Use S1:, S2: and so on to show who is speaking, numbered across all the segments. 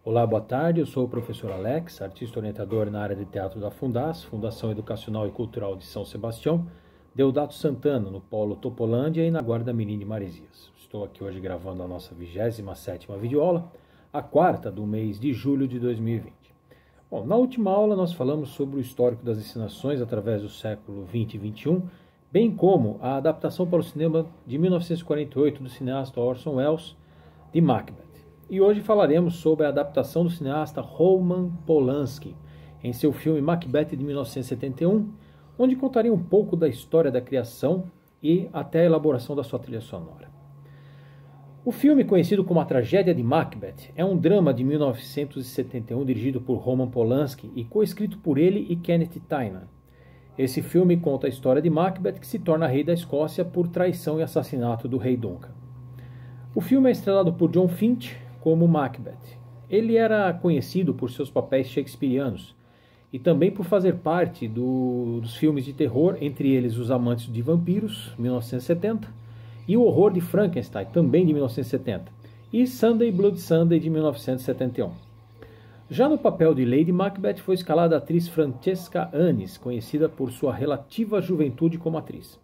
S1: Olá, boa tarde. Eu sou o professor Alex, artista orientador na área de teatro da Fundas, Fundação Educacional e Cultural de São Sebastião, Deodato Santana, no Polo Topolândia e na Guarda Mirim de Maresias. Estou aqui hoje gravando a nossa 27ª videoaula, a quarta do mês de julho de 2020. Bom, na última aula nós falamos sobre o histórico das encenações através do século XX e XXI, bem como a adaptação para o cinema de 1948 do cineasta Orson Welles de Macbeth. E hoje falaremos sobre a adaptação do cineasta Roman Polanski em seu filme Macbeth de 1971, onde contaria um pouco da história da criação e até a elaboração da sua trilha sonora. O filme, conhecido como A Tragédia de Macbeth, é um drama de 1971 dirigido por Roman Polanski e coescrito por ele e Kenneth Tynan. Esse filme conta a história de Macbeth, que se torna rei da Escócia por traição e assassinato do rei Duncan. O filme é estrelado por John Finch como Macbeth. Ele era conhecido por seus papéis shakespearianos e também por fazer parte dos filmes de terror, entre eles Os Amantes de Vampiros, 1970, e O Horror de Frankenstein, também de 1970, e Sunday Bloody Sunday, de 1971. Já no papel de Lady Macbeth foi escalada a atriz Francesca Annis, conhecida por sua relativa juventude como atriz.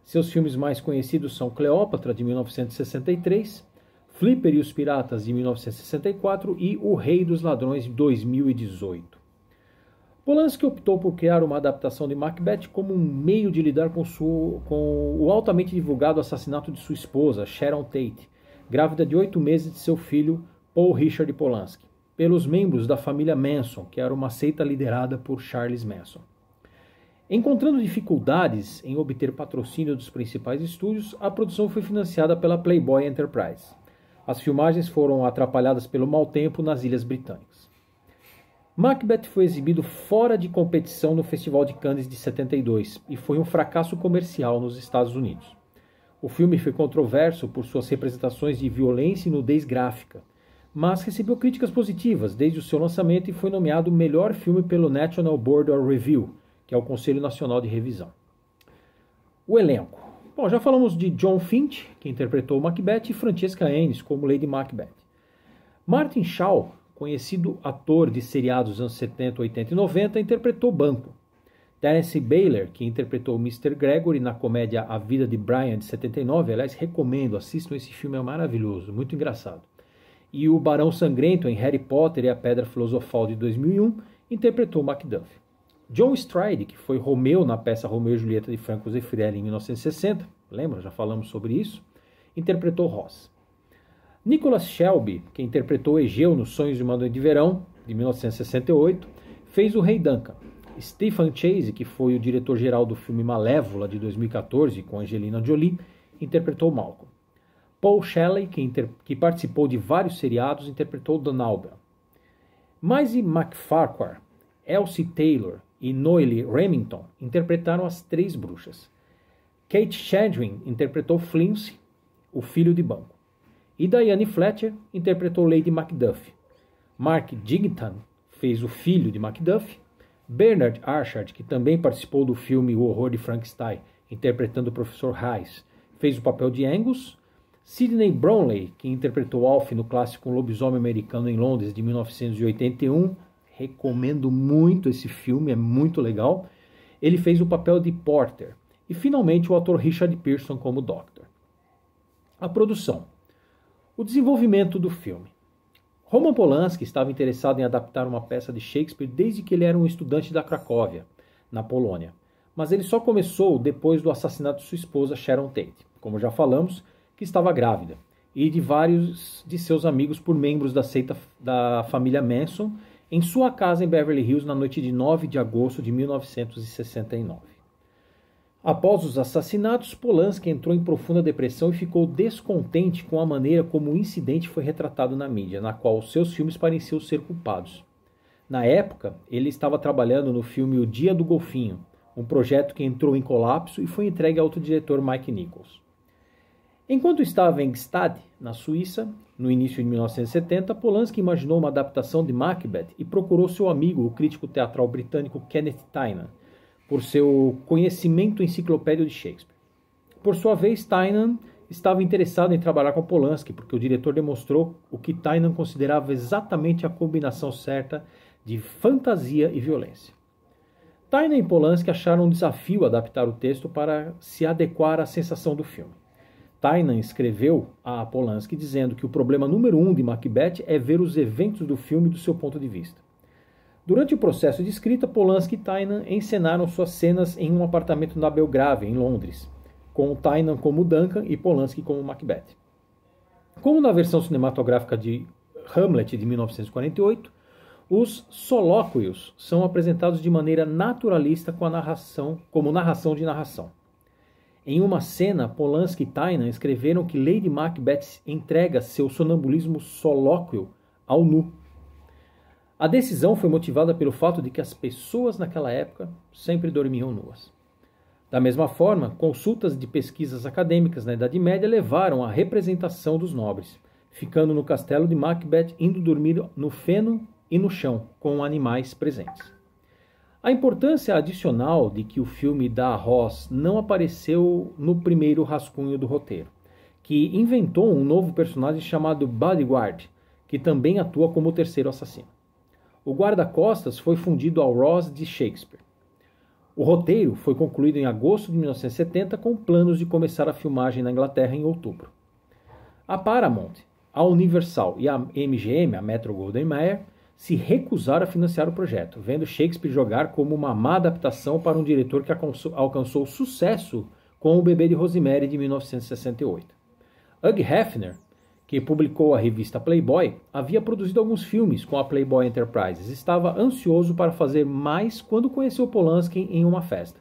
S1: Seus filmes mais conhecidos são Cleópatra, de 1963, Flipper e os Piratas, de 1964 e O Rei dos Ladrões, de 2018. Polanski optou por criar uma adaptação de Macbeth como um meio de lidar com o altamente divulgado assassinato de sua esposa, Sharon Tate, grávida de 8 meses de seu filho, Paul Richard Polanski, pelos membros da família Manson, que era uma seita liderada por Charles Manson. Encontrando dificuldades em obter patrocínio dos principais estúdios, a produção foi financiada pela Playboy Enterprise. As filmagens foram atrapalhadas pelo mau tempo nas Ilhas Britânicas. Macbeth foi exibido fora de competição no Festival de Cannes de 72 e foi um fracasso comercial nos Estados Unidos. O filme foi controverso por suas representações de violência e nudez gráfica, mas recebeu críticas positivas desde o seu lançamento e foi nomeado melhor filme pelo National Board of Review, que é o Conselho Nacional de Revisão. O elenco. Bom, já falamos de John Finch, que interpretou Macbeth, e Francesca Annis como Lady Macbeth. Martin Shaw, conhecido ator de seriados dos anos 70, 80 e 90, interpretou Banquo. Terence Baylor, que interpretou Mr. Gregory na comédia A Vida de Brian, de 79, aliás, recomendo, assistam esse filme, é maravilhoso, muito engraçado. E o Barão Sangrento em Harry Potter e a Pedra Filosofal, de 2001, interpretou Macduff. John Stride, que foi Romeu na peça Romeu e Julieta de Franco Zeffirelli em 1960, lembra? Já falamos sobre isso, interpretou Ross. Nicholas Shelby, que interpretou Egeu nos Sonhos de uma Noite de Verão, de 1968, fez o Rei Duncan. Stephen Chase, que foi o diretor-geral do filme Malévola, de 2014, com Angelina Jolie, interpretou Malcolm. Paul Shelley, que participou de vários seriados, interpretou Donalbain. Maisie McFarquhar, Elsie Taylor e Noelle Remington interpretaram as Três Bruxas. Kate Shadwin interpretou Flimsy, o filho de Banquo. E Diane Fletcher interpretou Lady Macduff. Mark Dignan fez o filho de Macduff. Bernard Archard, que também participou do filme O Horror de Frankenstein, interpretando o professor Hayes, fez o papel de Angus. Sidney Brownlee, que interpretou Alf no clássico Um Lobisomem Americano em Londres, de 1981, recomendo muito esse filme, é muito legal. Ele fez o papel de Porter. E finalmente o ator Richard Pearson como Doctor. A produção. O desenvolvimento do filme. Roman Polanski estava interessado em adaptar uma peça de Shakespeare desde que ele era um estudante da Cracóvia, na Polônia. Mas ele só começou depois do assassinato de sua esposa Sharon Tate, como já falamos, que estava grávida, e de vários de seus amigos por membros da seita da família Manson, em sua casa em Beverly Hills na noite de 9 de agosto de 1969. Após os assassinatos, Polanski entrou em profunda depressão e ficou descontente com a maneira como o incidente foi retratado na mídia, na qual seus filmes pareciam ser culpados. Na época, ele estava trabalhando no filme O Dia do Golfinho, um projeto que entrou em colapso e foi entregue ao diretor Mike Nichols. Enquanto estava em Gstaad, na Suíça, no início de 1970, Polanski imaginou uma adaptação de Macbeth e procurou seu amigo, o crítico teatral britânico Kenneth Tynan, por seu conhecimento enciclopédio de Shakespeare. Por sua vez, Tynan estava interessado em trabalhar com Polanski, porque o diretor demonstrou o que Tynan considerava exatamente a combinação certa de fantasia e violência. Tynan e Polanski acharam um desafio adaptar o texto para se adequar à sensação do filme. Tynan escreveu a Polanski dizendo que o problema número 1 de Macbeth é ver os eventos do filme do seu ponto de vista. Durante o processo de escrita, Polanski e Tynan encenaram suas cenas em um apartamento na Belgrave, em Londres, com Tynan como Duncan e Polanski como Macbeth. Como na versão cinematográfica de Hamlet de 1948, os solóquios são apresentados de maneira naturalista como narração de narração. Em uma cena, Polanski e Tynan escreveram que Lady Macbeth entrega seu sonambulismo solóquio ao nu. A decisão foi motivada pelo fato de que as pessoas naquela época sempre dormiam nuas. Da mesma forma, consultas de pesquisas acadêmicas na Idade Média levaram à representação dos nobres, ficando no castelo de Macbeth indo dormir no feno e no chão, com animais presentes. A importância adicional de que o filme da Ross não apareceu no primeiro rascunho do roteiro, que inventou um novo personagem chamado Bodyguard, que também atua como o terceiro assassino. O guarda-costas foi fundido ao Ross de Shakespeare. O roteiro foi concluído em agosto de 1970 com planos de começar a filmagem na Inglaterra em outubro. A Paramount, a Universal e a MGM, a Metro-Goldwyn-Mayer, se recusaram a financiar o projeto, vendo Shakespeare jogar como uma má adaptação para um diretor que alcançou sucesso com O Bebê de Rosemary de 1968. Hugh Hefner, que publicou a revista Playboy, havia produzido alguns filmes com a Playboy Enterprises. Estava ansioso para fazer mais quando conheceu Polanski em uma festa.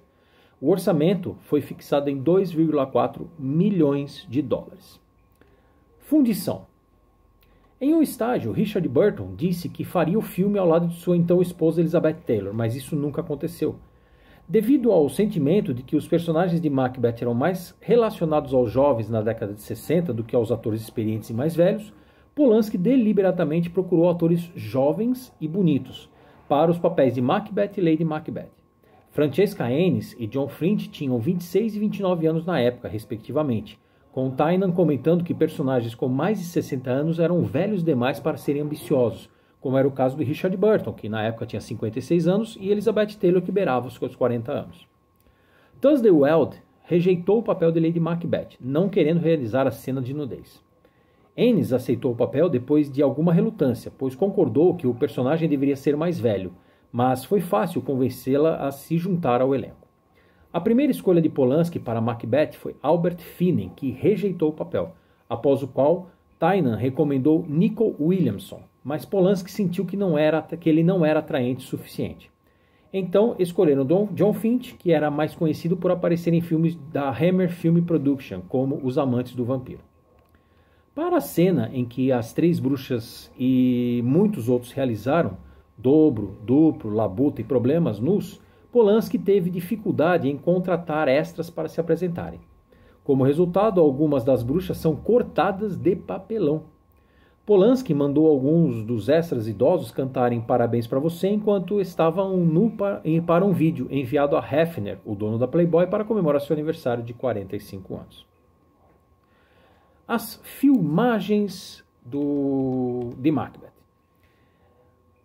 S1: O orçamento foi fixado em 2,4 milhões de dólares. Fundição. Em um estágio, Richard Burton disse que faria o filme ao lado de sua então esposa Elizabeth Taylor, mas isso nunca aconteceu. Devido ao sentimento de que os personagens de Macbeth eram mais relacionados aos jovens na década de 60 do que aos atores experientes e mais velhos, Polanski deliberadamente procurou atores jovens e bonitos para os papéis de Macbeth e Lady Macbeth. Francesca Ennis e John Flint tinham 26 e 29 anos na época, respectivamente, com Tynan comentando que personagens com mais de 60 anos eram velhos demais para serem ambiciosos, como era o caso de Richard Burton, que na época tinha 56 anos, e Elizabeth Taylor, que beirava os seus 40 anos. Thursday Weld rejeitou o papel de Lady Macbeth, não querendo realizar a cena de nudez. Ennis aceitou o papel depois de alguma relutância, pois concordou que o personagem deveria ser mais velho, mas foi fácil convencê-la a se juntar ao elenco. A primeira escolha de Polanski para Macbeth foi Albert Finney, que rejeitou o papel, após o qual Tynan recomendou Nico Williamson, mas Polanski sentiu que ele não era atraente o suficiente. Então escolheram John Finch, que era mais conhecido por aparecer em filmes da Hammer Film Production, como Os Amantes do Vampiro. Para a cena em que as três bruxas e muitos outros realizaram, dobro, duplo, labuta e problemas nus, Polanski teve dificuldade em contratar extras para se apresentarem. Como resultado, algumas das bruxas são cortadas de papelão. Polanski mandou alguns dos extras idosos cantarem Parabéns para Você enquanto estavam nu para um vídeo enviado a Hefner, o dono da Playboy, para comemorar seu aniversário de 45 anos. As filmagens de Macbeth.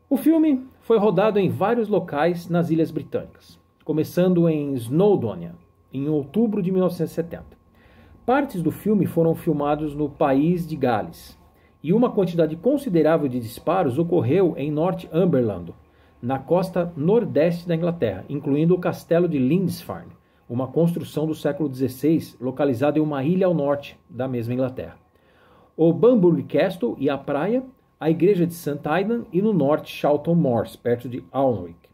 S1: O filme foi rodado em vários locais nas Ilhas Britânicas, começando em Snowdonia, em outubro de 1970. Partes do filme foram filmados no país de Gales, e uma quantidade considerável de disparos ocorreu em Northumberland, na costa nordeste da Inglaterra, incluindo o castelo de Lindisfarne, uma construção do século XVI localizada em uma ilha ao norte da mesma Inglaterra. O Banbury Castle e a praia, a igreja de St. Aidan e no norte Charlton Moors, perto de Alnwick.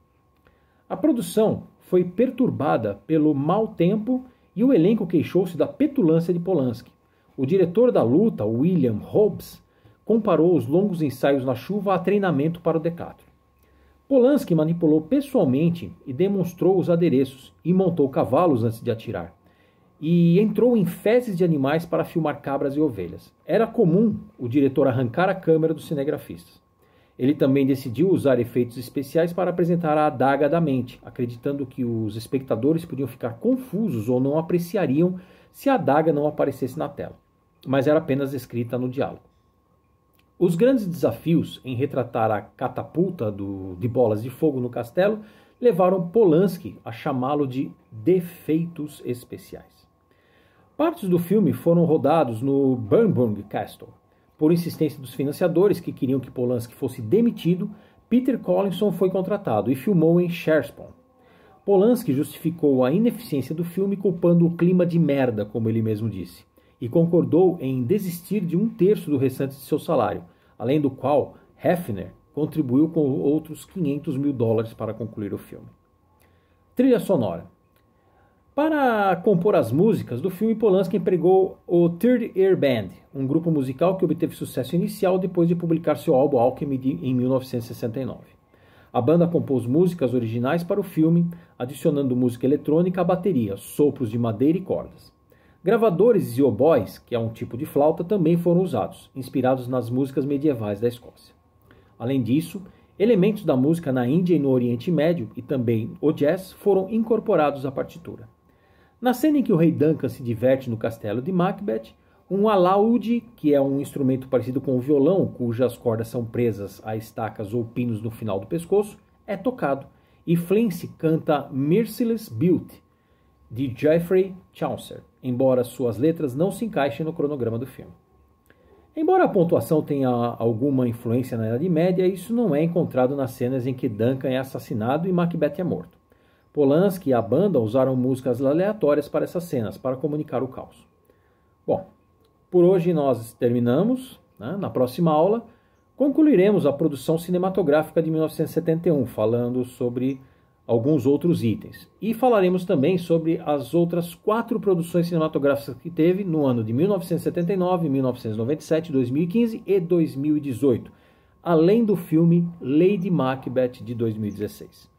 S1: A produção foi perturbada pelo mau tempo e o elenco queixou-se da petulância de Polanski. O diretor da luta, William Hobbs, comparou os longos ensaios na chuva a treinamento para o Decathlon. Polanski manipulou pessoalmente e demonstrou os adereços e montou cavalos antes de atirar. E entrou em fezes de animais para filmar cabras e ovelhas. Era comum o diretor arrancar a câmera dos cinegrafistas. Ele também decidiu usar efeitos especiais para apresentar a adaga da mente, acreditando que os espectadores podiam ficar confusos ou não apreciariam se a adaga não aparecesse na tela, mas era apenas escrita no diálogo. Os grandes desafios em retratar a catapulta de bolas de fogo no castelo levaram Polanski a chamá-lo de defeitos especiais. Partes do filme foram rodados no Bernburg Castle. Por insistência dos financiadores que queriam que Polanski fosse demitido, Peter Collinson foi contratado e filmou em Shrewsbury. Polanski justificou a ineficiência do filme culpando o clima de merda, como ele mesmo disse, e concordou em desistir de 1/3 do restante de seu salário, além do qual Hefner contribuiu com outros $500 mil para concluir o filme. Trilha sonora. Para compor as músicas do filme, Polanski empregou o Third Ear Band, um grupo musical que obteve sucesso inicial depois de publicar seu álbum Alchemy em 1969. A banda compôs músicas originais para o filme, adicionando música eletrônica à bateria, sopros de madeira e cordas. Gravadores e oboes, que é um tipo de flauta, também foram usados, inspirados nas músicas medievais da Escócia. Além disso, elementos da música na Índia e no Oriente Médio, e também o jazz, foram incorporados à partitura. Na cena em que o rei Duncan se diverte no castelo de Macbeth, um alaúde, que é um instrumento parecido com o violão, cujas cordas são presas a estacas ou pinos no final do pescoço, é tocado, e Flincy canta Merciless Beauty, de Geoffrey Chaucer, embora suas letras não se encaixem no cronograma do filme. Embora a pontuação tenha alguma influência na Idade Média, isso não é encontrado nas cenas em que Duncan é assassinado e Macbeth é morto. Polanski e a banda usaram músicas aleatórias para essas cenas, para comunicar o caos. Bom, por hoje nós terminamos. Na próxima aula, concluiremos a produção cinematográfica de 1971, falando sobre alguns outros itens. E falaremos também sobre as outras 4 produções cinematográficas que teve no ano de 1979, 1997, 2015 e 2018, além do filme Lady Macbeth de 2016.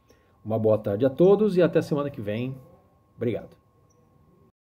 S1: Uma boa tarde a todos e até semana que vem. Obrigado.